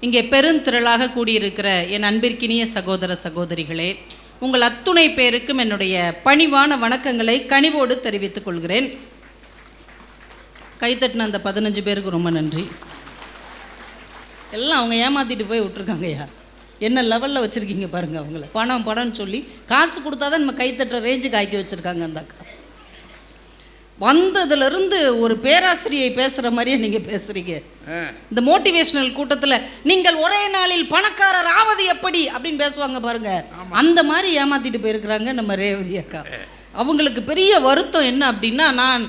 இங்கே பெருந்திரளாக கூடியிருக்கிற என் அன்பிற்கினிய சகோதர சகோதரிகளே, உங்கள் அத்துணை பேருக்கும் என்னுடைய பணிவான வணக்கங்களை கனிவோடு தெரிவித்துக் கொள்கிறேன். கைத்தட்டின அந்த 15 பேருக்கு ரொம்ப நன்றி. எல்லாம் அவங்க ஏமாற்றிட்டு போய் விட்டுருக்காங்கய்யா. என்ன லெவலில் வச்சுருக்கீங்க பாருங்கள். அவங்கள பணம்னு சொல்லி காசு கொடுத்தா தான் நம்ம கைத்தட்டுற ரேஞ்சுக்கு ஆக்கி வச்சுருக்காங்க. அந்த அக்கா வந்ததுலேருந்து ஒரு பேராசிரியை பேசுகிற மாதிரியே நீங்கள் பேசுகிறீங்க. இந்த மோட்டிவேஷனல் கூட்டத்தில் நீங்கள் ஒரே நாளில் பணக்காரர் ஆவது எப்படி அப்படின்னு பேசுவாங்க பாருங்க. அந்த மாதிரி ஏமாற்றிட்டு போயிருக்கிறாங்க நம்ம ரேவதி அக்கா. அவங்களுக்கு பெரிய வருத்தம் என்ன அப்படின்னா, நான்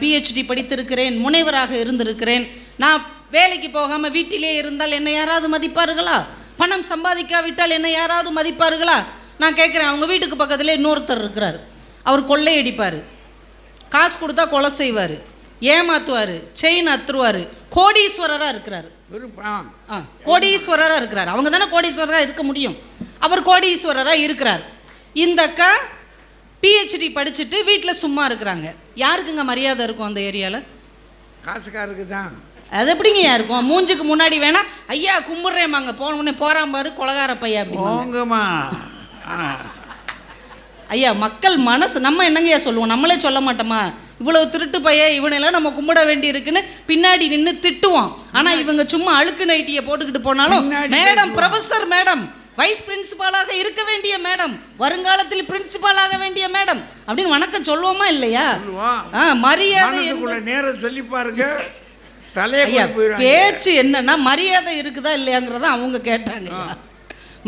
பிஹெச்டி படித்திருக்கிறேன், முனைவராக இருந்திருக்கிறேன், நான் வேலைக்கு போகாமல் வீட்டிலே இருந்தால் என்னை யாராவது மதிப்பார்களா? பணம் சம்பாதிக்காவிட்டால் என்னை யாராவது மதிப்பார்களா? நான் கேட்குறேன். அவங்க வீட்டுக்கு பக்கத்தில் இன்னொருத்தர் இருக்கிறார். அவர் கொள்ளையடிப்பார், காசு கொடுத்தா கொலை செய்வார், ஏமாத்துவார், செயின் அத்துருவார், கோடீஸ்வரராக இருக்கிறார். கோடீஸ்வரராக இருக்கிறார். அவங்க தானே கோடீஸ்வரராக இருக்க முடியும். அவர் கோடீஸ்வரராக இருக்கிறார். இந்த அக்கா பிஹெச்டி படிச்சுட்டு வீட்டில் சும்மா இருக்கிறாங்க. யாருக்குங்க மரியாதை இருக்கும் அந்த ஏரியாவில்? காசுக்காருக்கு தான். அது எப்படிங்க இருக்கும்? மூஞ்சுக்கு முன்னாடி வேணா ஐயா கும்பிட்றேம்மாங்க, போனே போகிறான் பாரு கொலகார பையா அப்படிங்கம்மா. ஐயா, மக்கள் மனசு நம்ம என்னங்கய்யா சொல்லுவோம்? நம்மளே சொல்ல மாட்டோமா? இவ்வளோ திருட்டு பைய, இவனெல்லாம் நம்ம கும்பிட வேண்டி இருக்குன்னு பின்னாடி நின்று திட்டுவோம். ஆனால் இவங்க சும்மா அழுக்கு நைட்டியை போட்டுக்கிட்டு போனாலும், மேடம் ப்ரொஃபஸர் மேடம், வைஸ் பிரின்சிபாலாக இருக்க வேண்டிய மேடம், வருங்காலத்தில் பிரின்சிபாலாக வேண்டிய மேடம் அப்படின்னு வணக்கம் சொல்லுவோமா இல்லையா? மரியாதை நேரம் சொல்லி பாருங்க. பேச்சு என்னன்னா மரியாதை இருக்குதா இல்லையாங்கிறத அவங்க கேட்டாங்க.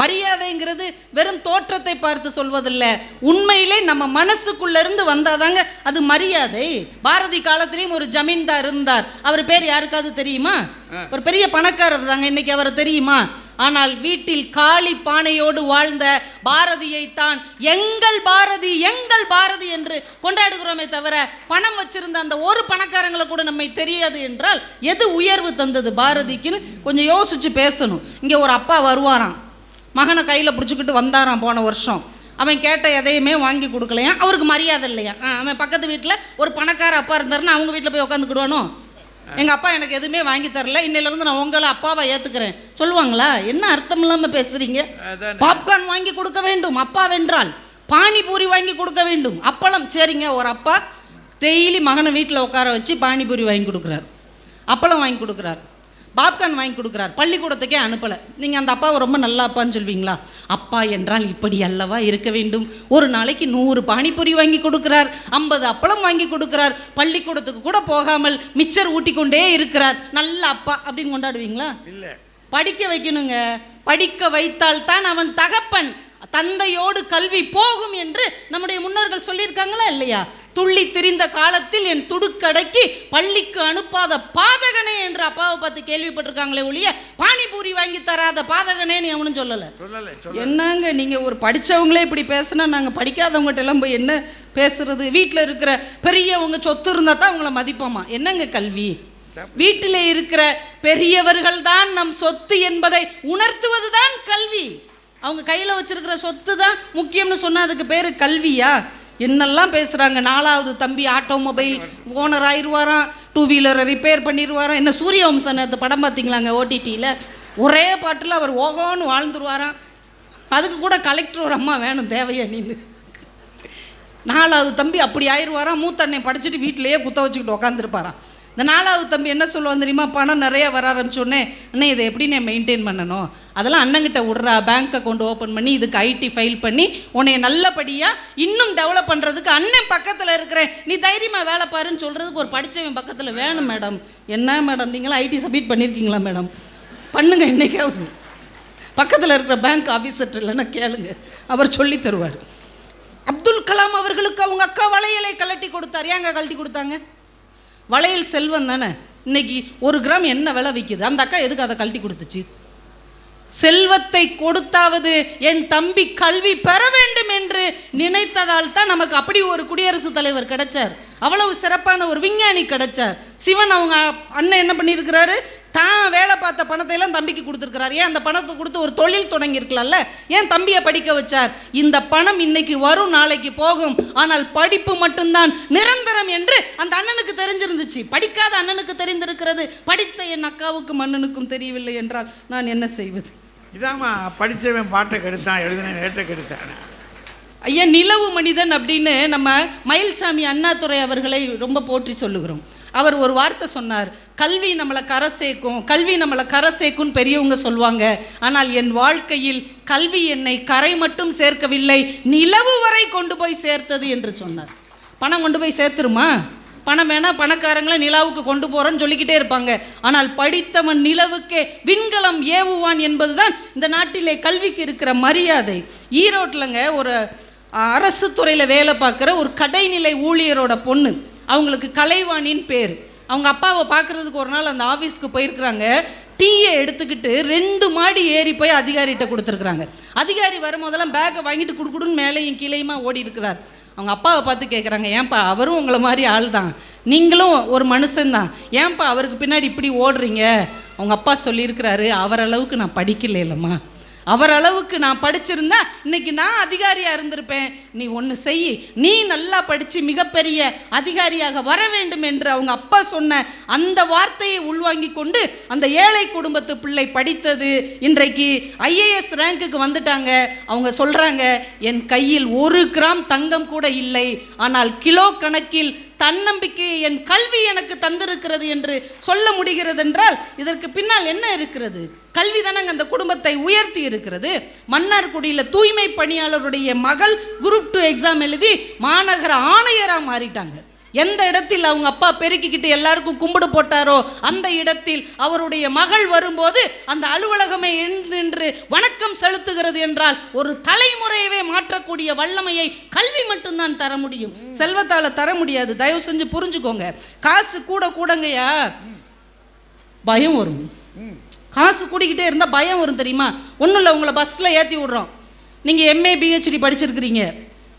மரியாதைங்கிறது வெறும் தோற்றத்தை பார்த்து சொல்வதில்லை, உண்மையிலே நம்ம மனசுக்குள்ள இருந்து வந்தாதாங்க அது மரியாதை. பாரதி காலத்திலையும் ஒரு ஜமீன்தார் இருந்தார். அவர் பேர் யாருக்காவது தெரியுமா? ஒரு பெரிய பணக்காரர் தாங்க. இன்னைக்கு அவர் தெரியுமா? ஆனால் வீட்டில் காளி பானையோடு வாழ்ந்த பாரதியை தான் எங்கள் பாரதி எங்கள் பாரதி என்று கொண்டாடுகிறோமே தவிர, பணம் வச்சிருந்த அந்த ஒரு பணக்காரங்களை கூட நம்மை தெரியாது என்றால் எது உயர்வு தந்தது பாரதிக்குன்னு கொஞ்சம் யோசிச்சு பேசணும். இங்கே ஒரு அப்பா வருவாராம், மகனை கையில் பிடிச்சிக்கிட்டு வந்தாராம் போன வருஷம். அவன் கேட்ட எதையுமே வாங்கி கொடுக்கலையா, அவருக்கு மரியாதை இல்லையா. அவன் பக்கத்து வீட்டில் ஒரு பணக்கார அப்பா இருந்தாருன்னா அவங்க வீட்டில் போய் உட்காந்துக்கிடுவானோ? எங்கள் அப்பா எனக்கு எதுவுமே வாங்கி தரல, இன்னிலேருந்து நான் உங்களை அப்பாவை ஏற்றுக்கிறேன் சொல்லுவாங்களா? என்ன அர்த்தம் இல்லாமல் பேசுகிறீங்க? பாப்கார்ன் வாங்கி கொடுக்க வேண்டும் அப்பாவென்றால், பானிபூரி வாங்கி கொடுக்க வேண்டும், அப்பளம். சரிங்க, ஒரு அப்பா டெய்லி மகனை வீட்டில் உட்கார வச்சு பானிபூரி வாங்கி கொடுக்குறார், அப்பளம் வாங்கி கொடுக்குறார், பாப்கார்ன் வாங்கி கொடுக்குறார், பள்ளிக்கூடத்துக்கே அனுப்பலை. நீங்கள் அந்த அப்பாவை ரொம்ப நல்ல அப்பான்னு சொல்வீங்களா? அப்பா என்றால் இப்படி அல்லவா இருக்க வேண்டும். ஒரு நாளைக்கு 100 பானிபூரி வாங்கி கொடுக்குறார், 50 அப்பளம் வாங்கி கொடுக்குறார், பள்ளிக்கூடத்துக்கு கூட போகாமல் மிச்சர் ஊட்டி கொண்டே இருக்கிறார், நல்ல அப்பா அப்படின்னு கொண்டாடுவீங்களா? இல்லை. படிக்க வைக்கணுங்க. படிக்க வைத்தால் தான் அவன் தகப்பன். தந்தையோடு கல்வி போகும் என்று நம்முடைய முன்னோர்கள் சொல்லியிருக்காங்களா இல்லையா? துள்ளி திரிந்த காலத்தில் என் துடுக்கடக்கி பள்ளிக்கு அனுப்பாத பாதகனே என்று அப்பாவை பார்த்து கேள்விப்பட்டிருக்காங்களே ஒழிய பானிபூரி வாங்கி தராத பாதகனேன்னு அவனும் சொல்லலை. என்னங்க நீங்கள் ஒரு படித்தவங்களே இப்படி பேசுனா நாங்கள் படிக்காதவங்ககிட்ட எல்லாம் போய் என்ன பேசுறது? வீட்டில் இருக்கிற பெரியவங்க சொத்து இருந்தால் தான் அவங்கள மதிப்போமா? என்னங்க கல்வி? வீட்டில் இருக்கிற பெரியவர்கள் தான் நம் சொத்து என்பதை உணர்த்துவது தான் கல்வி. அவங்க கையில் வச்சிருக்கிற சொத்து தான் முக்கியம்னு சொன்னால் அதுக்கு பேர் கல்வியா? என்னெல்லாம் பேசுகிறாங்க. 4வது தம்பி ஆட்டோமொபைல் ஓனர் ஆயிடுவாராம், 2 வீலரை ரிப்பேர் பண்ணிடுவாராம். என்ன சூரியவம்சன் அந்த படம் பார்த்தீங்களாங்க ஓடிடியில்? ஒரே பாட்டில் அவர் ஓகோன்னு வாழ்ந்துருவாராம். அதுக்கு கூட கலெக்டர் ஒரு அம்மா வேணும் தேவையா நீன்னு. 4வது தம்பி அப்படி ஆயிடுவாராம். மூத்தண்ணை படிச்சுட்டு வீட்டிலையே குத்த வச்சுக்கிட்டு உட்காந்துருப்பாராம். இந்த 4வது தம்பி என்ன சொல்லுவான் தெரியுமா? பணம் நிறைய வர ஆரம்பிச்சோடனே, அண்ணே இதை எப்படி நான் மெயின்டைன் பண்ணணும், அதெல்லாம் அண்ணங்கிட்ட விட்றா, பேங்க் அக்கௌண்ட் ஓப்பன் பண்ணி இதுக்கு ஐடி ஃபைல் பண்ணி உன்னை நல்லபடியாக இன்னும் டெவலப் பண்ணுறதுக்கு அண்ணன் பக்கத்தில் இருக்கிறேன், நீ தைரியமாக வேலை பாருன்னு சொல்கிறதுக்கு ஒரு படித்தவன் பக்கத்தில் வேணும் மேடம். என்ன மேடம் நீங்களாம் ஐடி சப்மிட் பண்ணியிருக்கீங்களா மேடம்? பண்ணுங்க இன்றைக்காவது. பக்கத்தில் இருக்கிற பேங்க் ஆஃபீஸர் இல்லைன்னா கேளுங்க, அவர் சொல்லி தருவார். அப்துல் கலாம் அவர்களுக்கு அவங்க அக்கா வளையலை கழட்டி கொடுத்தார். ஏங்க கழட்டி கொடுத்தாங்க? வளையல் செல்வம் தானே. இன்னைக்கு 1 கிராம் என்ன விலை விற்கிது? அந்த அக்கா எதுக்கு அதை கழட்டி கொடுத்துச்சு? செல்வத்தை கொடுத்தாவது என் தம்பி கல்வி பெற வேண்டும் என்று நினைத்ததால் தான் நமக்கு அப்படி ஒரு குடியரசுத் தலைவர் கிடைச்சார், அவ்வளவு சிறப்பான ஒரு விஞ்ஞானி கிடைச்சார். சிவன் அவங்க அண்ணன் என்ன பண்ணியிருக்கிறாரு? தான் வேலை பார்த்த பணத்தை எல்லாம் தம்பிக்கு கொடுத்துருக்கிறார். ஏன் அந்த பணத்தை கொடுத்து ஒரு தொழில் தொடங்கியிருக்கலாம்ல? ஏன் தம்பியை படிக்க வச்சார்? இந்த பணம் இன்னைக்கு வரும், நாளைக்கு போகும், ஆனால் படிப்பு மட்டும்தான் நிரந்தரம் என்று அந்த அண்ணனுக்கு தெரிஞ்சிருந்துச்சு. படிக்காத அண்ணனுக்கு தெரிந்திருக்கிறது, படித்த என் அக்காவுக்கும் அண்ணனுக்கும் தெரியவில்லை என்றால் நான் என்ன செய்வது? இதாம்மா படித்தவன் பாட்டை கெடுத்தான், எழுதின நேற்றை கெடுத்தான். ஐயா, நிலவு மனிதன் அப்படின்னு நம்ம மயில்சாமி அண்ணாதுரை அவர்களை ரொம்ப போற்றி சொல்லுகிறோம். அவர் ஒரு வார்த்தை சொன்னார், கல்வி நம்மளை கரை சேர்க்கும், கல்வி நம்மளை கரை சேர்க்கும்னு பெரியவங்க சொல்லுவாங்க. ஆனால் என் வாழ்க்கையில் கல்வி என்னை கரை மட்டும் சேர்க்கவில்லை, நிலவு வரை கொண்டு போய் சேர்த்தது என்று சொன்னார். பணம் கொண்டு போய் சேர்த்துருமா? பணம் வேணால் பணக்காரங்களை நிலாவுக்கு கொண்டு போகிறோன்னு சொல்லிக்கிட்டே இருப்பாங்க. ஆனால் படித்தவன் நிலவுக்கே விண்கலம் ஏவுவான் என்பது தான் இந்த நாட்டிலே கல்விக்கு இருக்கிற மரியாதை. ஈரோட்டிலங்க ஒரு அரசு துறையில் வேலை பார்க்குற ஒரு கடைநிலை ஊழியரோட பொண்ணு, அவங்களுக்கு கலைவாணின்னு பேர். அவங்க அப்பாவை பார்க்குறதுக்கு ஒரு நாள் அந்த ஆஃபீஸ்க்கு போயிருக்கிறாங்க. டீயை எடுத்துக்கிட்டு 2 மாடி ஏறி போய் அதிகாரிகிட்ட கொடுத்துருக்குறாங்க. அதிகாரி வரும்போதெல்லாம் பேக்கை வாங்கிட்டு குடுக்குடுன்னு மேலேயும் கீழேயுமா ஓடி இருக்கிறார். அவங்க அப்பாவை பார்த்து கேட்குறாங்க, ஏன்பா அவரும் உங்களை மாதிரி ஆள் தான், நீங்களும் ஒரு மனுஷன்தான், ஏன்பா அவருக்கு பின்னாடி இப்படி ஓடுறீங்க? அவங்க அப்பா சொல்லியிருக்கிறாரு, அவரளவுக்கு நான் படிக்கல இல்லைம்மா, அவரளவுக்கு நான் படிச்சிருந்தா இன்னைக்கு நான் அதிகாரியாக இருந்திருப்பேன். நீ ஒன்று செய், நீ நல்லா படித்து மிகப்பெரிய அதிகாரியாக வர வேண்டும் என்று அவங்க அப்பா சொன்ன அந்த வார்த்தையை உள்வாங்கி கொண்டு அந்த ஏழை குடும்பத்து பிள்ளை படித்தது இன்றைக்கு ஐஏஎஸ் ரேங்க்குக்கு வந்துட்டாங்க. அவங்க சொல்கிறாங்க, என் கையில் 1 கிராம் தங்கம் கூட இல்லை, ஆனால் கிலோ கணக்கில் தன்னம்பிக்கையை என் கல்வி எனக்கு தந்திருக்கிறது என்று சொல்ல முடிகிறது என்றால் இதற்கு பின்னால் என்ன இருக்கிறது? கல்வி தானே அந்த குடும்பத்தை உயர்த்தி இருக்கிறது. மன்னார்குடியில் தூய்மை பணியாளருடைய மகள் குரூப் 2 எக்ஸாம் எழுதி மாநகர ஆணையராக மாறிட்டாங்க. எந்த இடத்தில் அவங்க அப்பா பெருக்கிக்கிட்டு எல்லாருக்கும் கும்பிடு போட்டாரோ அந்த இடத்தில் அவருடைய மகள் வரும்போது அந்த அலுவலகமே எழுந்து வணக்கம் செலுத்துகிறது என்றால் ஒரு தலைமுறையவே மாற்றக்கூடிய வல்லமையை கல்வி மட்டும்தான் தர முடியும், செல்வத்தால் தர முடியாது. தயவு செஞ்சு புரிஞ்சுக்கோங்க. காசு கூடங்கய்யா பயம் வரும். காசு கூடிக்கிட்டே இருந்தால் பயம் வரும் தெரியுமா? ஒன்றும் இல்லை, உங்களை பஸ்ஸில் ஏற்றி விட்றோம், நீங்கள் MA PhD படிச்சிருக்கிறீங்க,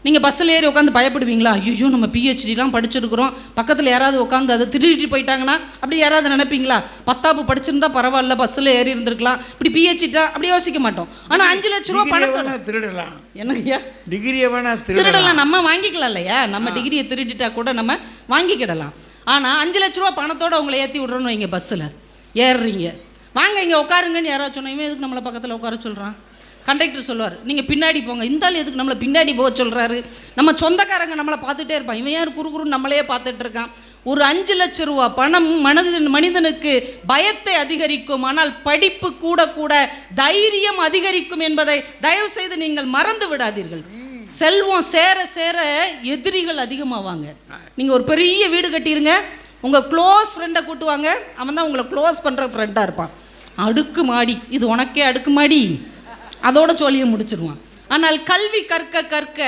நீங்கள் பஸ்ஸில் ஏறி உட்காந்து பயப்படுவீங்களா? ஐயோ நம்ம PhDலாம் படிச்சிருக்கிறோம், பக்கத்தில் யாராவது உட்காந்து அதை திருடிட்டு போயிட்டாங்கன்னா அப்படி யாராவது நினைப்பீங்களா? 10ஆப்பு படிச்சிருந்தா பரவாயில்ல, பஸ்ஸில் ஏறி இருந்திருக்கலாம், இப்படி PhDட்டா அப்படி யோசிக்க மாட்டோம். ஆனால் 5 லட்ச ரூபா பணத்தை திருடலாம். என்னங்கய்யா, டிகிரியை வேணா திருடலாம், நம்ம வாங்கிக்கலாம் இல்லையா? நம்ம டிகிரியை திருடிட்டா கூட நம்ம வாங்கிக்கிடலாம். ஆனால் 5 லட்ச ரூபா பணத்தோடு அவங்கள ஏற்றி விட்றோன்னு வைங்க, பஸ்ஸில் ஏறுறீங்க, வாங்க இங்கே உட்காருங்கன்னு யாராவது சொன்னோம், இவன் எதுக்கு நம்மளை பக்கத்தில் உட்கார சொல்கிறான்? கண்டக்டர் சொல்லுவார், நீங்கள் பின்னாடி போங்க, இந்த ஆள் எதுக்கு நம்மளை பின்னாடி போக சொல்கிறாரு? நம்ம சொந்தக்காரங்க நம்மளை பார்த்துட்டே இருப்பான், இவன் யார் குறுகுறுன்னு நம்மளையே பார்த்துட்டு இருக்கான். ஒரு 5 லட்ச ரூபா பணம் மனிதனுக்கு பயத்தை அதிகரிக்கும், ஆனால் படிப்பு கூட தைரியம் அதிகரிக்கும் என்பதை தயவு செய்து நீங்கள் மறந்து விடாதீர்கள். செல்வம் சேர சேர எதிரிகள் அதிகமாவாங்க. நீங்கள் ஒரு பெரிய வீடு கட்டிடுங்க, உங்கள் க்ளோஸ் ஃப்ரெண்டை கூட்டுவாங்க, அவன் தான் உங்களை க்ளோஸ் பண்ணுற ஃப்ரெண்டாக இருப்பான். அடுக்கு மாடி, இது உனக்கே அடுக்கு மாடி, அதோட சோழியை முடிச்சிருவான். ஆனால் கல்வி கற்க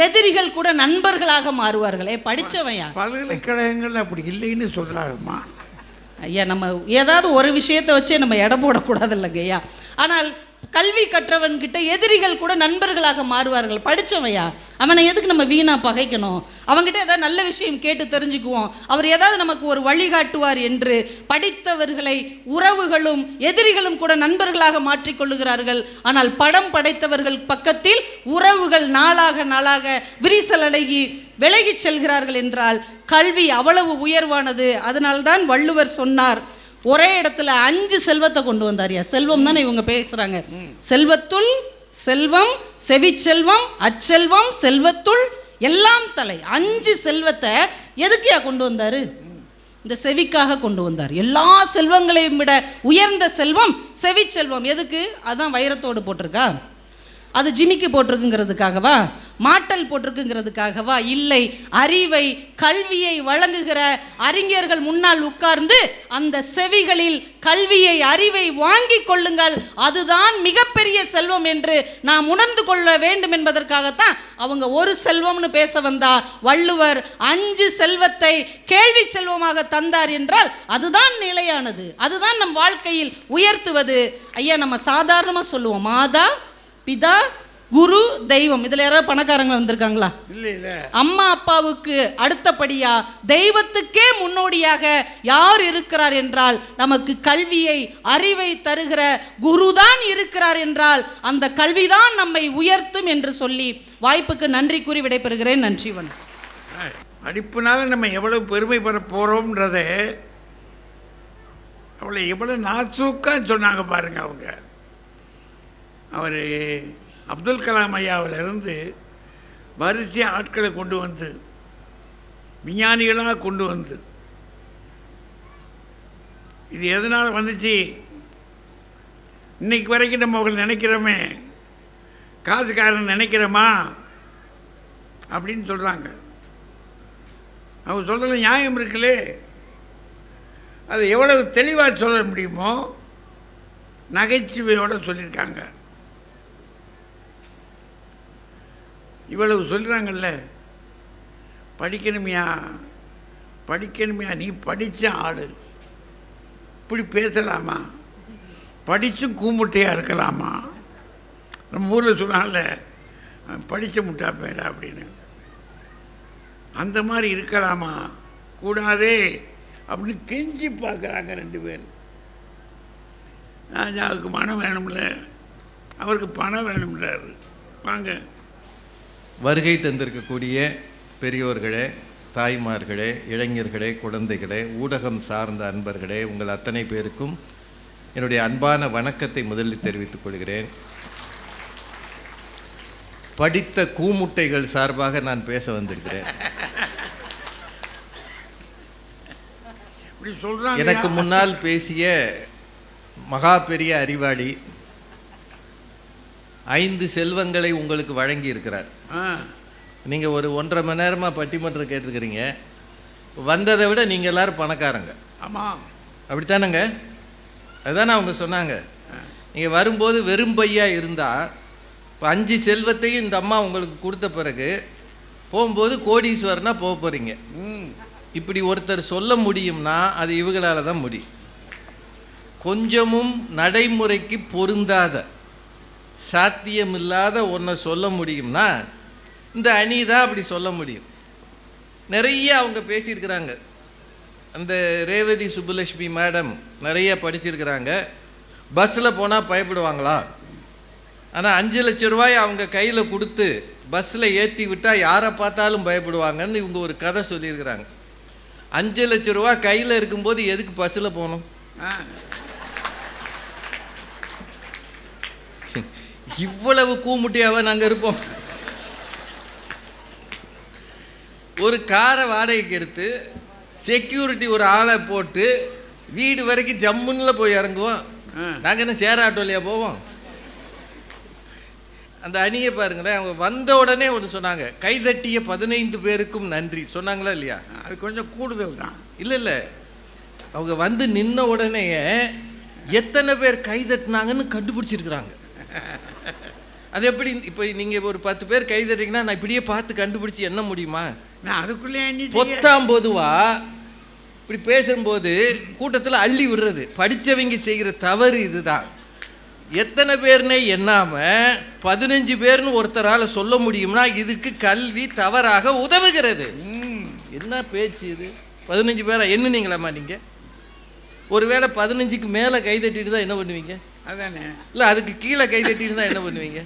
எதிரிகள் கூட நண்பர்களாக மாறுவார்களே. படித்தவையா பல்கலைக்கழகங்கள் அப்படி இல்லைன்னு சொல்கிறாருமா ஐயா? நம்ம ஏதாவது ஒரு விஷயத்தை வச்சே நம்ம எடை போடக்கூடாது இல்லைங்க ஐயா. ஆனால் கல்வி கற்றவன்கிட்ட எதிரிகள் கூட நண்பர்களாக மாறுவார்கள். படித்தவையா, அவனை எதுக்கு நம்ம வீணா பகைக்கணும்? அவங்ககிட்ட ஏதாவது நல்ல விஷயம் கேட்டு தெரிஞ்சுக்குவோம், அவர் ஏதாவது நமக்கு ஒரு வழிகாட்டுவார் என்று படித்தவர்களை உறவுகளும் எதிரிகளும் கூட நண்பர்களாக மாற்றிக்கொள்ளுகிறார்கள். ஆனால் படம் படைத்தவர்கள் பக்கத்தில் உறவுகள் நாளாக விரிசலடங்கி விலகி செல்கிறார்கள் என்றால் கல்வி அவ்வளவு உயர்வானது. அதனால்தான் வள்ளுவர் சொன்னார், ஒரே இடத்துல 5 செல்வத்தை கொண்டு வந்தாரியா. செல்வம் தானே இவங்க பேசுறாங்க. செல்வத்துள் செல்வம், செவிச்செல்வம், அச்செல்வம், செல்வத்துள் எல்லாம் தலை. 5 செல்வத்தை எதுக்குயா கொண்டு வந்தாரு? இந்த செவிக்காக கொண்டு வந்தார். எல்லா செல்வங்களையும் விட உயர்ந்த செல்வம் செவிச்செல்வம். எதுக்கு? அதான் வைரத்தோடு போட்டிருக்கா? அது ஜிமிக்கு போட்டிருக்குங்கிறதுக்காகவா? மாட்டல் போட்டிருக்குங்கிறதுக்காகவா? இல்லை, அறிவை கல்வியை வழங்குகிற அறிஞர்கள் முன்னால் உட்கார்ந்து அந்த செவிகளில் கல்வியை அறிவை வாங்கி கொள்ளுங்கள், அதுதான் மிகப்பெரிய செல்வம் என்று நாம் உணர்ந்து கொள்ள வேண்டும் என்பதற்காகத்தான் அவங்க ஒரு செல்வம்னு பேச வந்தா வள்ளுவர் 5 செல்வத்தை கேள்வி செல்வமாக தந்தார் என்றால் அதுதான் நிலையானது, அதுதான் நம் வாழ்க்கையில் உயர்த்துவது. ஐயா, நம்ம சாதாரணமாக சொல்லுவோம் மாதா பிதா குரு தெய்வம். இதில் யாராவது பணக்காரங்க வந்திருக்காங்களா? இல்லை இல்லை. அம்மா அப்பாவுக்கு அடுத்தபடியா தெய்வத்துக்கே முன்னோடியாக யார் இருக்கிறார் என்றால் நமக்கு கல்வியை அறிவை தருகிற குருதான் இருக்கிறார் என்றால் அந்த கல்விதான் நம்மை உயர்த்தும் என்று சொல்லி வாய்ப்புக்கு நன்றி கூறி விடைபெறுகிறேன். நன்றி. வணக்கம். படிப்புனால நம்ம எவ்வளவு பெருமை பெற போகிறோம்ன்றதை அவளை எவ்வளோ நாசூக்கான்னு சொன்னாங்க பாருங்க. அவர் அப்துல் கலாம் ஐயாவிலிருந்து வரிசையாக ஆட்களை கொண்டு வந்து விஞ்ஞானிகளாக கொண்டு வந்து இது எதனால் வந்துச்சு, இன்னைக்கு வரைக்கும் நம்ம அவங்களை நினைக்கிறோமே, காசுக்காரன் நினைக்கிறோமா அப்படின்னு சொல்கிறாங்க. அவங்க சொல்கிறதுல நியாயம் இருக்குல்லே. அது எவ்வளவு தெளிவாக சொல்ல முடியுமோ நகைச்சுவையோடு சொல்லியிருக்காங்க. இவ்வளவு சொல்கிறாங்கல்ல, படிக்கணுமையா படிக்கணுமையா, நீ படித்த ஆள் இப்படி பேசலாமா, படித்தும் கூமுட்டையாக இருக்கலாமா? நம்ம ஊரில் சொன்னால படித்த முட்டா பேரா அப்படின்னு, அந்த மாதிரி இருக்கலாமா, கூடாதே அப்படின்னு கெஞ்சி பார்க்குறாங்க ரெண்டு பேர். ராஜாவுக்கு மனம் வேணும்ல, அவருக்கு பணம் வேணும்ன்றாரு. வாங்க. வருகை தந்திருக்கக்கூடிய பெரியோர்களே, தாய்மார்களே, இளைஞர்களே, குழந்தைகளே, ஊடகம் சார்ந்த அன்பர்களே, உங்கள் அத்தனை பேருக்கும் என்னுடைய அன்பான வணக்கத்தை முதலில் தெரிவித்துக் கொள்கிறேன். படித்த கூமுட்டைகள் சார்பாக நான் பேச வந்திருக்கிறேன். எனக்கு முன்னால் பேசிய மகா பெரிய அறிவாளி 5 செல்வங்களை உங்களுக்கு வழங்கி இருக்கிறார். நீங்கள் ஒரு 1.5 மணி நேரமாக பட்டிமன்றம் கேட்டிருக்கிறீங்க. வந்ததை விட நீங்கள் எல்லோரும் பணக்காரங்க. ஆமாம், அப்படித்தானங்க? அதுதானே அவங்க சொன்னாங்க. நீங்கள் வரும்போது வெறும் பையாக இருந்தால், இப்போ 5 செல்வத்தையும் இந்த அம்மா உங்களுக்கு கொடுத்த பிறகு போகும்போது கோடீஸ்வரனா போக போகிறீங்க. இப்படி ஒருத்தர் சொல்ல முடியும்னா அது இவங்களால தான் முடியும். கொஞ்சமும் நடைமுறைக்கு பொருந்தாத, சாத்தியமில்லாத ஒன்றை சொல்ல முடியும்னா இந்த அணி தான் அப்படி சொல்ல முடியும். நிறைய அவங்க பேசியிருக்கிறாங்க. அந்த ரேவதி சுப்புலட்சுமி மேடம் நிறைய படிச்சிருக்கிறாங்க. பஸ்ஸில் போனால் பயப்படுவாங்களா? ஆனால் 5 லட்ச ரூபாய் அவங்க கையில் கொடுத்து பஸ்ஸில் ஏற்றி விட்டால் யாரை பார்த்தாலும் பயப்படுவாங்கன்னு இவங்க ஒரு கதை சொல்லியிருக்கிறாங்க. 5 லட்ச ரூபா கையில் இருக்கும்போது எதுக்கு பஸ்ஸில் போகணும்? இவ்வளவு கூமுட்டியாவா நாங்கள் இருப்போம்? ஒரு காரை வாடகைக்கு எடுத்து செக்யூரிட்டி ஒரு ஆளை போட்டு வீடு வரைக்கும் ஜம்முன்ல போய் இறங்குவோம். நாங்கள் என்ன சேர ஆட்டோலையா போவோம்? அந்த அணியை பாருங்களேன். அவங்க வந்த உடனே ஒன்று சொன்னாங்க, கைதட்டிய 15 பேருக்கும் நன்றி சொன்னாங்களா இல்லையா? அது கொஞ்சம் கூடுதல் தான். இல்லை, அவங்க வந்து நின்ன உடனே எத்தனை பேர் கைதட்டினாங்கன்னு கண்டுபிடிச்சிருக்கிறாங்க. அது எப்படி? இப்போ நீங்கள் ஒரு 10 பேர் கைதட்டிங்கன்னா நான் இப்படியே பார்த்து கண்டுபிடிச்சி என்ன முடியுமா? நான் அதுக்குள்ளே பொத்தாம் பொதுவாக இப்படி பேசும்போது கூட்டத்தில் அள்ளி விடுறது படித்தவங்க செய்கிற தவறு இதுதான். எத்தனை பேர்னே எண்ணாமல் 15 பேர்னு ஒருத்தரால் சொல்ல முடியும்னா இதுக்கு கல்வி தவறாக உதவுகிறது. என்ன பேச்சு இது? 15 பேரா எண்ணுனீங்களாம்மா நீங்கள்? ஒருவேளை 15க்கு மேலே கைதட்டிட்டு தான் என்ன பண்ணுவீங்க? அதானே. இல்லை, அதுக்கு கீழே கைதட்டிட்டு தான் என்ன பண்ணுவீங்க?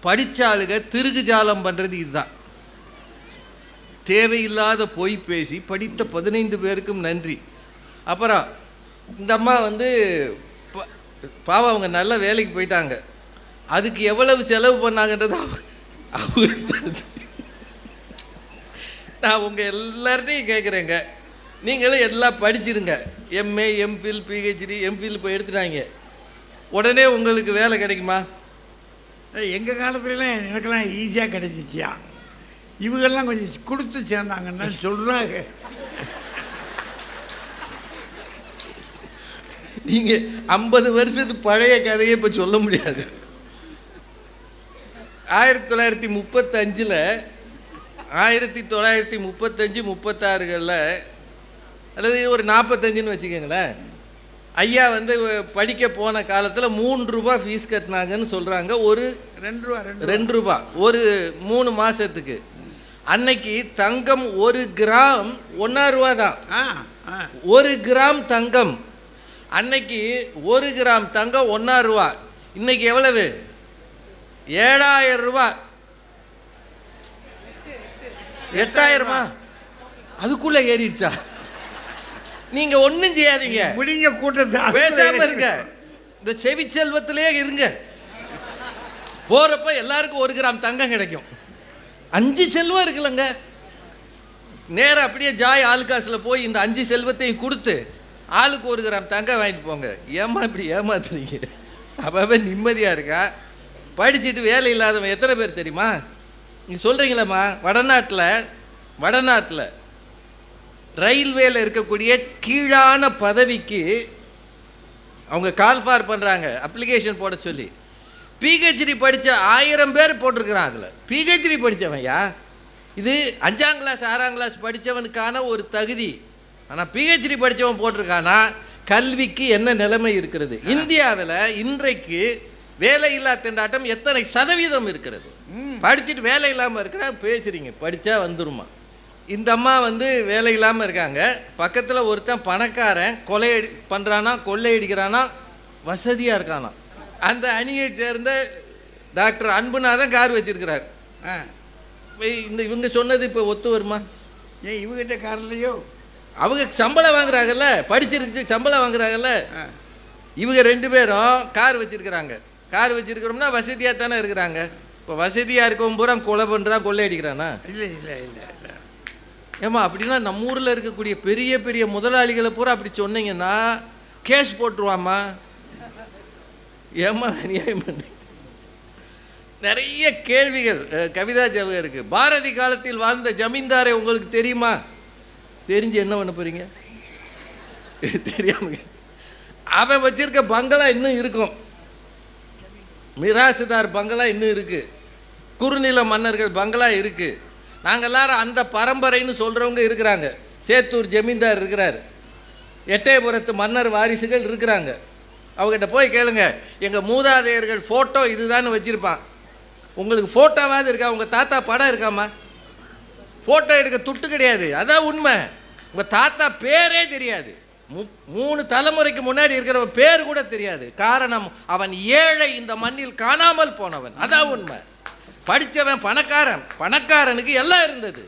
படித்த ஆளுக திருகு ஜாலம் பண்ணுறது இதுதான். தேவையில்லாத பொய் பேசி படித்த 15 பேருக்கும் நன்றி. அப்புறம் இந்த அம்மா வந்து பாவம் அவங்க நல்ல வேலைக்கு போயிட்டாங்க. அதுக்கு எவ்வளவு செலவு பண்ணாங்கன்றது அவங்க. நான் உங்கள் எல்லார்ட்டையும் கேட்குறேங்க, நீங்களும் எல்லாம் படிச்சிருங்க. எம்ஏ, எம்ஃபில், பிஹெச்டி, எம்ஃபில் இப்போ எடுத்துட்டாங்க. உடனே உங்களுக்கு வேலை கிடைக்குமா? எங்கள் காலத்துலலாம் எனக்கெல்லாம் ஈஸியாக கிடைச்சிச்சியா. இவங்கெல்லாம் கொஞ்சம் கொடுத்து சேர்ந்தாங்கன்னா சொல்கிறாங்க. நீங்கள் 50 வருஷத்து பழைய கதையை இப்போ சொல்ல முடியாது. 1935 1935, 36களில் அல்லது ஒரு 45ன்னு வச்சுக்கோங்களேன். ஐயா வந்து படிக்க போன காலத்தில் 3 ரூபா ஃபீஸ் கட்டினாங்கன்னு சொல்கிறாங்க. ஒரு 2 ரூபா ஒரு 3 மாதத்துக்கு. அன்னைக்கு தங்கம் 1 கிராம் 1 ரூபா தான். 1 கிராம் தங்கம் அன்னைக்கு 1 கிராம் தங்கம் 1 ரூபா. இன்னைக்கு எவ்வளவு? 7000 ரூபா. 8000மா? அதுக்குள்ளே ஏறிடுச்சா? நீங்கள் ஒன்றும் செய்யாதீங்க, முடிஞ்ச கூட்டத்தை பேசாமல் இருங்க, இந்த செவி செல்வத்திலே இருங்க. போகிறப்ப எல்லாருக்கும் 1 கிராம் தங்கம் கிடைக்கும். 5 செல்வம் இருக்குல்லங்க. நேராக அப்படியே ஜாய் ஆளுக்காசில் போய் இந்த 5 செல்வத்தையும் கொடுத்து ஆளுக்கு 1 கிராம் தங்கம் வாங்கிட்டு போங்க. ஏமா இப்படி ஏமாத்துறீங்க? அப்போ நிம்மதியாக இருக்கா? படிச்சுட்டு வேலை இல்லாதவன் எத்தனை பேர் தெரியுமா? நீங்கள் சொல்கிறீங்களம்மா, வடநாட்டில் ரயில்வேல இருக்கக்கூடிய கீழான பதவிக்கு அவங்க கால்ஃபார் பண்ணுறாங்க, அப்ளிகேஷன் போட சொல்லி. பிஹெச்டி படித்த 1000 பேர் போட்டிருக்கிறான். அதில் பிஹெச்டி படித்தவன்யா. இது 5ஆம் கிளாஸ் 6ஆம் கிளாஸ் படித்தவனுக்கான ஒரு தகுதி. ஆனால் பிஹெச்டி படித்தவன் போட்டிருக்கானா கல்விக்கு என்ன நிலைமை இருக்கிறது? இந்தியாவில் இன்றைக்கு வேலையில்லா திண்டாட்டம் எத்தனை சதவீதம் இருக்கிறது? படிச்சுட்டு வேலை இல்லாமல் இருக்கிறா பேசுகிறீங்க, படித்தா வந்துருமா? இந்த அம்மா வந்து வேலை இல்லாமல் இருக்காங்க. பக்கத்தில் ஒருத்தன் பணக்காரன் பண்ணுறானா, கொள்ளையடிக்கிறானா, வசதியாக இருக்கானா. அந்த அணியை சேர்ந்த டாக்டர் அன்புநாதன் கார் வச்சிருக்கிறார். இவங்க சொன்னது இப்போ ஒத்து வருமா? ஏன் இவங்கிட்ட கார்லையோ? அவங்க சம்பளம் வாங்குறாங்கல்ல, படிச்சிருக்கு சம்பளம் வாங்குறாங்கல்ல. இவங்க 2 பேரும் கார் வச்சிருக்கிறாங்க. கார் வச்சிருக்கிறோம்னா வசதியாக தானே இருக்கிறாங்க. இப்போ வசதியாக இருக்கவும் பூரா கொலை பண்ணுறான், கொள்ளையடிக்கிறானா? இல்லை இல்லை இல்லை இல்லை. ஏம்மா, அப்படின்னா நம்ம ஊரில் இருக்கக்கூடிய பெரிய பெரிய முதலாளிகளை பூரா அப்படி சொன்னீங்கன்னா கேஸ் போட்டுருவாம்மா. ஏம்மா அநியாயம் பண்ணி நிறைய கேள்விகள் கவிதா ஜவஹருக்கு. பாரதி காலத்தில் வாழ்ந்த ஜமீன்தாரை உங்களுக்கு தெரியுமா? தெரிஞ்சு என்ன பண்ண போறீங்க? தெரியாம அவன் வச்சிருக்க பங்களா இன்னும் இருக்கும். மிராசுதார் பங்களா இன்னும் இருக்கு. குறுநில மன்னர்கள் பங்களா இருக்கு. நாங்கள் எல்லாரும் அந்த பரம்பரைன்னு சொல்கிறவங்க இருக்கிறாங்க. சேத்தூர் ஜமீன்தார் இருக்கிறார், எட்டயபுரத்து மன்னர் வாரிசுகள் இருக்கிறாங்க. அவங்ககிட்ட போய் கேளுங்க, எங்கள் மூதாதையர்கள் ஃபோட்டோ இதுதான் வச்சுருப்பான். உங்களுக்கு ஃபோட்டோவாவது இருக்கா? உங்கள் தாத்தா படம் இருக்காமா? ஃபோட்டோ எடுக்க துட்டு கிடையாது, அதான் உண்மை. உங்கள் தாத்தா பேரே தெரியாது. 3 தலைமுறைக்கு முன்னாடி இருக்கிறவன் பேர் கூட தெரியாது. காரணம், அவன் ஏழை, இந்த மண்ணில் காணாமல் போனவன், அதான் உண்மை. படித்தவன் பணக்காரனுக்கு எல்லாம் இருந்தது.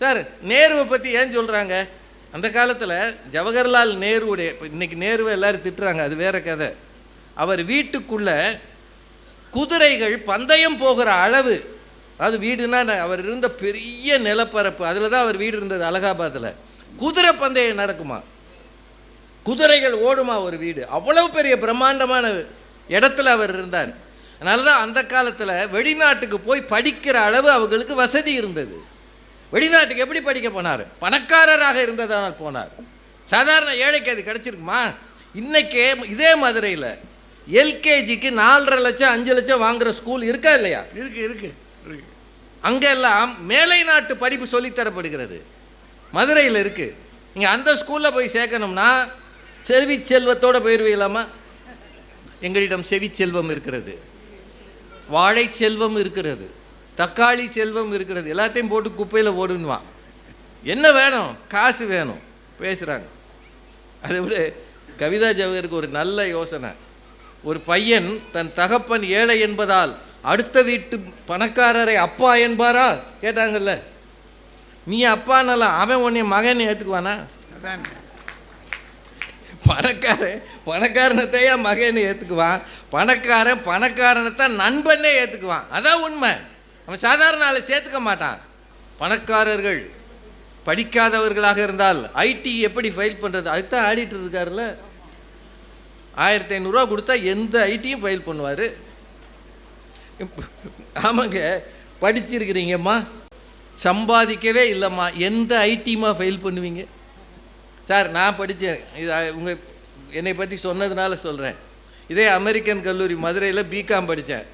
சார், நேருவை பற்றி ஏன் சொல்கிறாங்க? அந்த காலத்தில் ஜவஹர்லால் நேருடைய, இன்னைக்கு நேருவை எல்லாரும் திட்டுறாங்க, அது வேற கதை. அவர் வீட்டுக்குள்ள குதிரைகள் பந்தயம் போகிற அளவு, அது வீடுனா அவர் இருந்த பெரிய நிலப்பரப்பு, அதில் தான் அவர் வீடு இருந்தது அலகாபாத்தில். குதிரை பந்தயம் நடக்குமா, குதிரைகள் ஓடுமா ஒரு வீடு, அவ்வளவு பெரிய பிரம்மாண்டமான இடத்துல அவர் இருந்தார். அதனால தான் அந்த காலத்தில் வெளிநாட்டுக்கு போய் படிக்கிற அளவு அவங்களுக்கு வசதி இருந்தது. வெளிநாட்டுக்கு எப்படி படிக்க போனார்? பணக்காரராக இருந்ததனால் போனார். சாதாரண ஏழைக்கு அது கிடச்சிருக்குமா? இன்றைக்கே இதே மதுரையில் எல்கேஜிக்கு 4.5 லட்சம் 5 லட்சம் வாங்குகிற ஸ்கூல் இருக்கா இல்லையா? இருக்கு. அங்கெல்லாம் மேலை நாட்டு படிப்பு சொல்லித்தரப்படுகிறது. மதுரையில் இருக்குது. நீங்கள் அந்த ஸ்கூலில் போய் சேர்க்கணும்னா செல்வி செல்வத்தோடு போயிடுவீங்களாமா? எங்களிடம் செவி செல்வம் இருக்கிறது, வாழை செல்வம் இருக்கிறது, தக்காளி செல்வம் இருக்கிறது. எல்லாத்தையும் போட்டு குப்பையில் ஓடுன்னுவான். என்ன வேணும்? காசு வேணும். பேசுகிறாங்க. அதை விட கவிதா ஜவஹருக்கு ஒரு நல்ல யோசனை. ஒரு பையன் தன் தகப்பன் ஏழை என்பதால் அடுத்த வீட்டு பணக்காரரை அப்பா என்பாரா கேட்டாங்கல்ல. நீ அப்பானால அவன் உன்னை மகன் ஏற்றுக்குவானா? பணக்காரனத்தையா மகனை ஏற்றுக்குவான்? பணக்காரனத்தான் நண்பனே ஏற்றுக்குவான். அதான் உண்மை. அவன் சாதாரண ஆளை சேர்த்துக்க மாட்டான். பணக்காரர்கள் படிக்காதவர்களாக இருந்தால் ஐடி எப்படி ஃபைல் பண்ணுறது, அதுக்கு தான் ஆடிட்டர் இருக்காருல்ல. 1500 ரூபா கொடுத்தா எந்த ஐடியும் ஃபைல் பண்ணுவார். ஆமாங்க, படிச்சிருக்கிறீங்கம்மா, சம்பாதிக்கவே இல்லைம்மா, எந்த ஐடியுமா ஃபைல் பண்ணுவீங்க? சார், நான் படித்தேன், இது என்னை பற்றி சொன்னதுனால சொல்கிறேன். இதே அமெரிக்கன் கல்லூரி மதுரையில் பிகாம் படித்தேன்.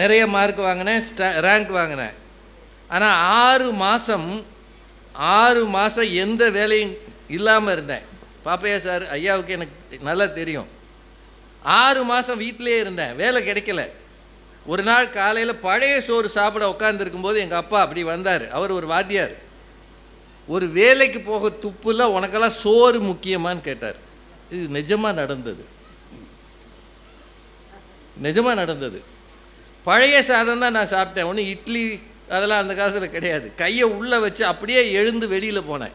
நிறைய மார்க் வாங்கினேன், ரேங்க் வாங்கினேன். ஆனால் 6 மாதம் எந்த வேலையும் இல்லாமல் இருந்தேன். பாப்பையா சார் ஐயாவுக்கு எனக்கு நல்லா தெரியும். 6 மாதம் வீட்டிலே இருந்தேன், வேலை கிடைக்கல. ஒரு நாள் காலையில் பழைய சோறு சாப்பிட உட்காந்துருக்கும்போது எங்கள் அப்பா அப்படி வந்தார். அவர் ஒரு வாத்தியார். ஒரு வேலைக்கு போக துப்புல உனக்கெல்லாம் சோறு முக்கியமானு கேட்டார். இது நிஜமாக நடந்தது, நிஜமாக நடந்தது. பழைய சாதம் தான் நான் சாப்பிட்டேன், ஒன்றும் இட்லி அதெல்லாம் அந்த காலத்தில் கிடையாது. கையை உள்ளே வச்சு அப்படியே எழுந்து வெளியில் போனேன்.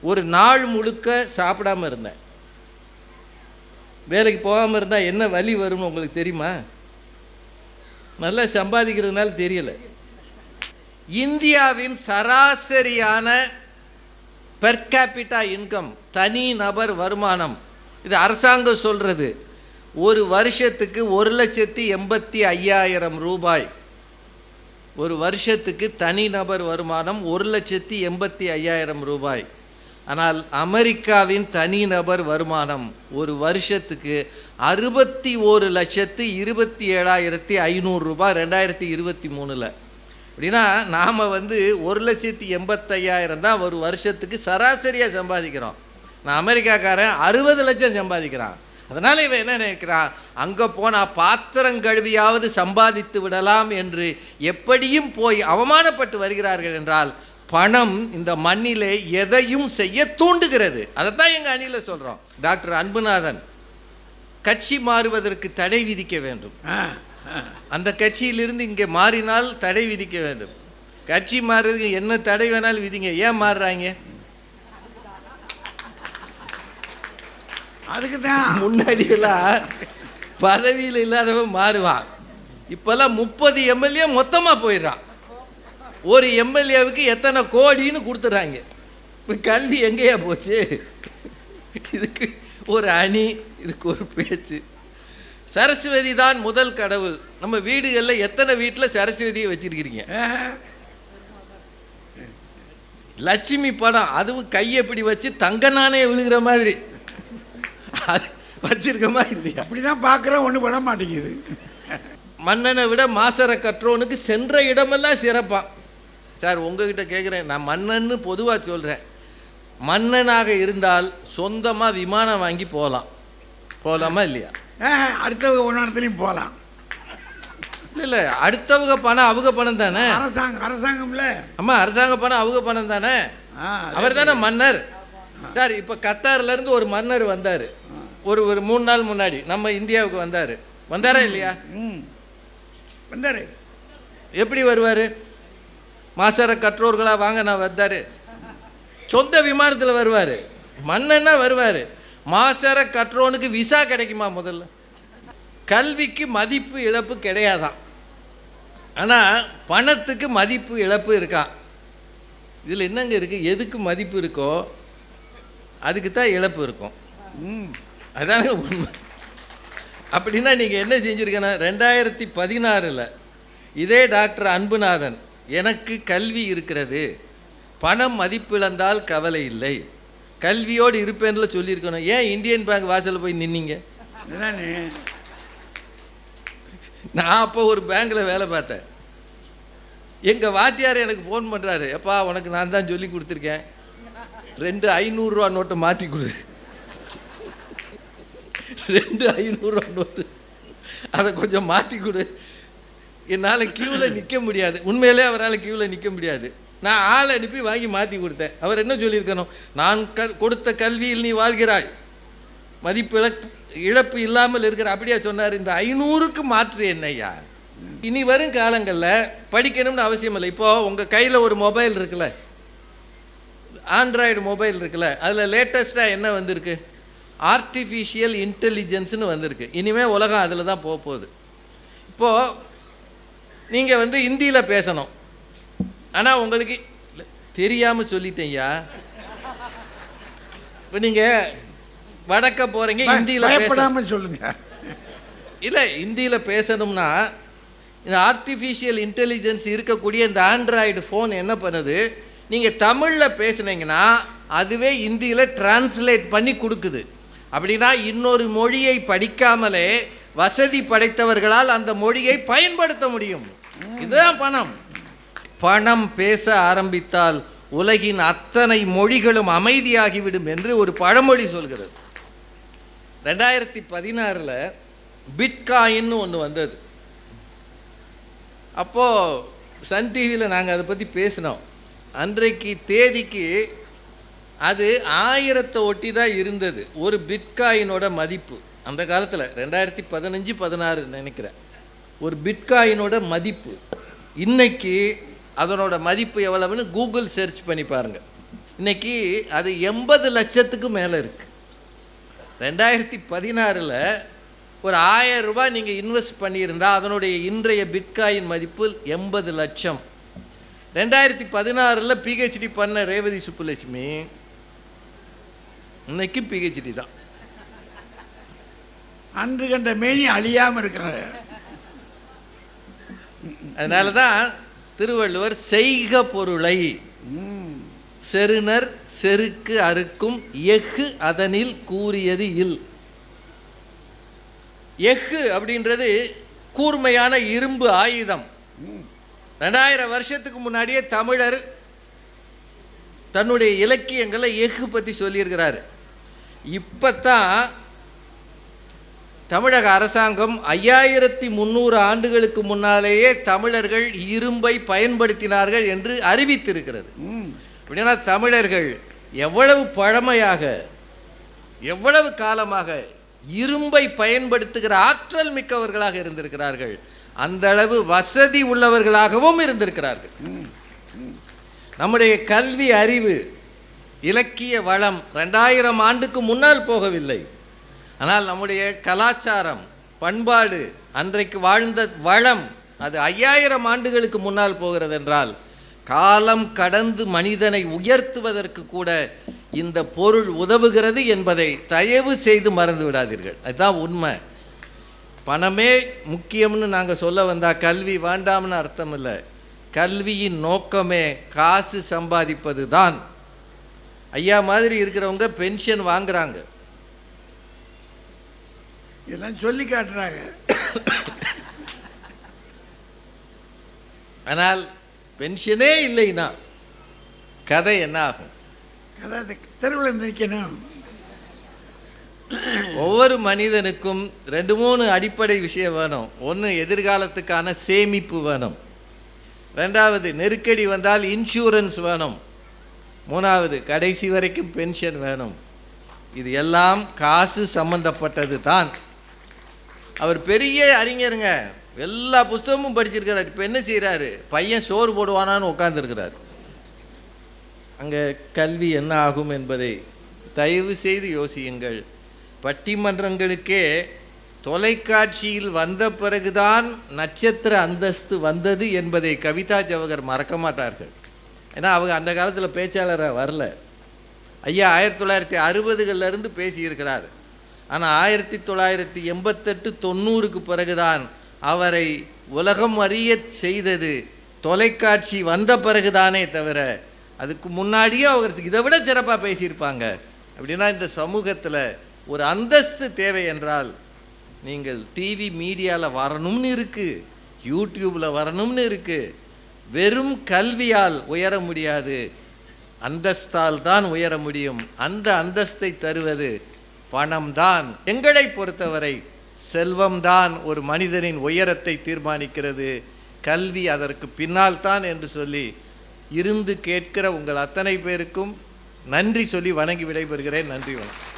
ஒரு நாள் முழுக்க சாப்பிடாமல் இருந்தேன். வேலைக்கு போகாமல் இருந்தால் என்ன வலி வரும்னு உங்களுக்கு தெரியுமா? நல்லா சம்பாதிக்கிறதுனால தெரியலை. இந்தியாவின் சராசரியான பெர் கேபிட்டா இன்கம், தனி நபர் வருமானம், இது அரசாங்கம் சொல்கிறது, ஒரு வருஷத்துக்கு 1,85,000 ரூபாய். ஒரு வருஷத்துக்கு தனிநபர் வருமானம் 1,85,000 ரூபாய். ஆனால் அமெரிக்காவின் தனிநபர் வருமானம் ஒரு வருஷத்துக்கு 61,27,500 ரூபாய் 2023. அப்படின்னா நாம் 1,85,000 தான் ஒரு வருஷத்துக்கு சராசரியாக சம்பாதிக்கிறோம். நான் அமெரிக்காக்காரன் 60 லட்சம் சம்பாதிக்கிறான். அதனால் இவன் என்ன நினைக்கிறான், அங்கே போனால் பாத்திரம் கழுவியாவது சம்பாதித்து விடலாம் என்று எப்படியும் போய் அவமானப்பட்டு வருகிறார்கள். என்றால் பணம் இந்த மண்ணிலே எதையும் செய்ய தூண்டுகிறது. அதைத்தான் எங்கள் அணியில் சொல்கிறோம். டாக்டர் அன்புநாதன் கட்சி மாறுவதற்கு தடை விதிக்க வேண்டும். அந்த கட்சியிலிருந்து இங்கே மாறினால் தடை விதிக்க வேண்டும். கட்சி மாறுறதுக்கு என்ன தடை வேணாலும் விதிங்க. ஏன் மாறுறாங்க? அதுக்கு தான் முன்னாடியெல்லாம் பதவியில் இல்லாதவன் மாறுவான். இப்போல்லாம் 30 எம்எல்ஏ மொத்தமாக போயிடுறான். ஒரு எம்எல்ஏவுக்கு எத்தனை கோடின்னு கொடுத்துட்றாங்க. இப்போ கல்வி எங்கேயா போச்சு? இதுக்கு ஒரு அணி, இதுக்கு ஒரு பேச்சு. சரஸ்வதி தான் முதல் கடவுள். நம்ம வீடுகளில் எத்தனை வீட்டில் சரஸ்வதியை வச்சிருக்கிறீங்க? லட்சுமி படம், அதுவும் கையை இப்படி வச்சு தங்க நாணயம் விழுகிற மாதிரி அது வச்சிருக்கமா இல்லையா? அப்படிதான் பார்க்குறோம், ஒன்றும் பண்ண மாட்டேங்குது. மன்னனை விட மாசற கற்றோனுக்கு சென்ற இடமெல்லாம் சிறப்பான். சார் உங்ககிட்ட கேட்குறேன், நான் மன்னன்னு பொதுவாக சொல்கிறேன். மன்னனாக இருந்தால் சொந்தமாக விமானம் வாங்கி போகலாமா இல்லையா? அடுத்தவங்க ஒன்றானத்துலேயும் போகலாம். இல்லை அடுத்தவங்க பணம் அவங்க பணம் தானே. அரசாங்கம்ல. ஆமாம், அரசாங்க பணம் அவங்க பணம் தானே. அவர் தானே மன்னர். சார் இப்போ கத்தார்லேருந்து ஒரு மன்னர் வந்தார். ஒரு 3 நாள் முன்னாடி நம்ம இந்தியாவுக்கு வந்தாரா இல்லையா? வந்தார். எப்படி வருவார்? மாசற கற்றோர்களாக வாங்க நான் வந்தார். சொந்த விமானத்தில் வருவார். மன்னன்னா வருவார். மாசற கற்றோனுக்கு விசா கிடைக்குமா? முதல்ல கல்விக்கு மதிப்பு இழப்பு கிடையாதான், ஆனால் பணத்துக்கு மதிப்பு இழப்பு இருக்கா. இதில் என்னங்க இருக்குது? எதுக்கு மதிப்பு இருக்கோ அதுக்கு தான் இழப்பு இருக்கும். அதானங்க உண்மை. அப்படின்னா நீங்கள் என்ன செஞ்சுருக்கணும்? 2016 இதே டாக்டர் அன்புநாதன் எனக்கு கல்வி இருக்கிறது, பணம் மதிப்பிழந்தால் கவலை இல்லை, கல்வியோடு இருப்பேன்ல சொல்லியிருக்கணும். ஏன் இந்தியன் பேங்க் வாசலில் போய் நின்னீங்க? நான் அப்போ ஒரு பேங்க்கில் வேலை பார்த்தேன். எங்கள் வாத்தியார் எனக்கு ஃபோன் பண்ணுறாரு, எப்பா உனக்கு நான் தான் சொல்லி கொடுத்துருக்கேன், 2 500 நோட்டை மாற்றி கொடு. 2 500 நோட்டு அதை கொஞ்சம் மாற்றி கொடு. என்னால் க்யூவில் நிற்க முடியாது. உண்மையிலே அவரால் க்யூவில் நிற்க முடியாது. நான் ஆளை அனுப்பி வாங்கி மாற்றி கொடுத்தேன். அவர் என்ன சொல்லியிருக்கணும்? நான் கொடுத்த கல்வியில் நீ வாழ்கிறாய், மதிப்பு இழப்பு இல்லாமல் இருக்கிற. அப்படியா சொன்னார்? இந்த 500க்கு மாற்று என்னையா? இனி வரும் காலங்களில் படிக்கணும்னு அவசியம் இல்லை. இப்போது உங்கள் கையில் ஒரு மொபைல் இருக்குல்ல, ஆண்ட்ராய்டு மொபைல் இருக்குல்ல, அதில் லேட்டஸ்ட்டாக என்ன வந்திருக்கு? ஆர்டிஃபிஷியல் இன்டெலிஜென்ஸ்னு வந்திருக்கு. இனிமேல் உலகம் அதில் தான் போகுது. இப்போது நீங்கள் ஹிந்தியில் பேசணும், ஆனால் உங்களுக்கு தெரியாமல் சொல்லிட்டேன்யா. இப்போ நீங்கள் வடக்க போகிறீங்க, ஹிந்தியில் பேசாமல் சொல்லுங்க. இல்லை, ஹிந்தியில் பேசணும்னா இந்த ஆர்டிஃபிஷியல் இன்டெலிஜென்ஸ் இருக்கக்கூடிய இந்த ஆண்ட்ராய்டு ஃபோன் என்ன பண்ணுது? நீங்கள் தமிழில் பேசுனீங்கன்னா அதுவே ஹிந்தியில் டிரான்ஸ்லேட் பண்ணி கொடுக்குது. அப்படின்னா இன்னொரு மொழியை படிக்காமலே வசதி படைத்தவர்களால் அந்த மொழியை பயன்படுத்த முடியும். இதுதான் பணம். பணம் பேச ஆரம்பித்தால் உலகின் அத்தனை மொழிகளும் அமைதியாகிவிடும் என்று ஒரு பழமொழி சொல்கிறது. 2016 பிட்காயின்னு ஒன்று வந்தது. அப்போது சன் டிவியில் நாங்கள் அதை பற்றி பேசினோம். அன்றைக்கு தேதிக்கு அது 1000 ஒட்டி தான் இருந்தது ஒரு பிட்காயினோட மதிப்பு. அந்த காலத்தில் 2015-16 நினைக்கிறேன் ஒரு பிட்காயினோட மதிப்பு. இன்னைக்கு அதனோட மதிப்பு எவ்வளவுன்னு கூகுள் சர்ச் பண்ணி பாருங்கள். இன்றைக்கி அது 80 லட்சத்துக்கு மேலே இருக்குது. 2016 ஒரு 1000 ரூபாய் நீங்கள் இன்வெஸ்ட் பண்ணியிருந்தால் அதனுடைய இன்றைய பிட்காயின் மதிப்பு 80 லட்சம். 2016 பிஹெச்டி பண்ண ரேவதி சுப்புலட்சுமி இன்னைக்கு பிஹெச்டி தான். அன்று கண்ட மேனி அழியாமல் இருக்கிறாங்க. அதனால தான் திருவள்ளுவர் செய்க பொருளை செருணர் செருக்கு அறுக்கும் எஃகு அதனில் கூறியது இல். எஃகு அப்படின்றது கூர்மையான இரும்பு ஆயுதம். 2000 வருஷத்துக்கு முன்னாடியே தமிழர் தன்னுடைய இலக்கியங்களை எஃகு பற்றி சொல்லியிருக்கிறாரு. இப்போ தான் தமிழக அரசாங்கம் 5300 ஆண்டுகளுக்கு முன்னாலேயே தமிழர்கள் இரும்பை பயன்படுத்தினார்கள் என்று அறிவித்திருக்கிறது. அப்படின்னா தமிழர்கள் எவ்வளவு பழமையாக எவ்வளவு காலமாக இரும்பை பயன்படுத்துகிற ஆற்றல் மிக்கவர்களாக இருந்திருக்கிறார்கள். அந்த அளவு வசதி உள்ளவர்களாகவும் இருந்திருக்கிறார்கள். நம்முடைய கல்வி அறிவு இலக்கிய வளம் 2000 ஆண்டுக்கு முன்னால் போகவில்லை. ஆனால் நம்முடைய கலாச்சாரம் பண்பாடு அன்றைக்கு வாழ்ந்த வளம் அது 5000 ஆண்டுகளுக்கு முன்னால் போகிறது என்றால் காலம் கடந்து மனிதனை உயர்த்துவதற்கு கூட இந்த பொருள் உதவுகிறது என்பதை தயவு செய்து மறந்து விடாதீர்கள். அதுதான் உண்மை. பணமே முக்கியம்னு நாங்கள் சொல்ல வந்தால் கல்வி வேண்டாம்னு அர்த்தம் இல்லை. கல்வியின் நோக்கமே காசு சம்பாதிப்பது தான். ஐயா மாதிரி இருக்கிறவங்க பென்ஷன் வாங்குறாங்க, இதெல்லாம் சொல்லி காட்டுறாங்க. ஆனால் பென்ஷனே இல்லைன்னா கதை என்ன ஆகும்? கதை தெருவில் நிற்கணும். ஒவ்வொரு மனிதனுக்கும் 2-3 அடிப்படை விஷயம் வேணும். ஒன்று எதிர்காலத்துக்கான சேமிப்பு வேணும், 2வது நெருக்கடி வந்தால் இன்சூரன்ஸ் வேணும், 3வது கடைசி வரைக்கும் பென்ஷன் வேணும். இது எல்லாம் காசு சம்பந்தப்பட்டது தான். அவர் பெரிய அறிஞருங்க, எல்லா புஸ்தகமும் படிச்சிருக்கிறார். இப்போ என்ன செய்கிறாரு? பையன் சோறு போடுவானான்னு உட்காந்துருக்கிறார். அங்கே கல்வி என்ன ஆகும் என்பதை தயவு செய்து யோசியுங்கள். பட்டிமன்றங்களுக்கே தொலைக்காட்சியில் வந்த பிறகுதான் நட்சத்திர அந்தஸ்து வந்தது என்பதை கவிதா ஜவஹர் மறக்க மாட்டார்கள். ஏன்னா அவங்க அந்த காலத்தில் பேச்சாளராக வரல. ஐயா 1960களிலிருந்து பேசியிருக்கிறார். ஆனால் 1988-90க்கு பிறகுதான் அவரை உலகம் அறிய செய்தது தொலைக்காட்சி வந்த பிறகுதானே தவிர அதுக்கு முன்னாடியே அவர் இதை விட சிறப்பாக பேசியிருப்பாங்க. அப்படின்னா இந்த சமூகத்தில் ஒரு அந்தஸ்து தேவை என்றால் நீங்கள் டிவி மீடியாவில் வரணும்னு இருக்குது, யூடியூப்பில் வரணும்னு இருக்குது. வெறும் கல்வியால் உயர முடியாது, அந்தஸ்தால் தான் உயர முடியும். அந்த அந்தஸ்தை தருவது பணம்தான். எங்களை பொறுத்தவரை செல்வம்தான் ஒரு மனிதனின் உயரத்தை தீர்மானிக்கிறது, கல்வி அதற்கு பின்னால் தான் என்று சொல்லி இருந்து கேட்கிற உங்கள் அத்தனை பேருக்கும் நன்றி சொல்லி வணங்கி விடைபெறுகிறேன். நன்றி, வணக்கம்.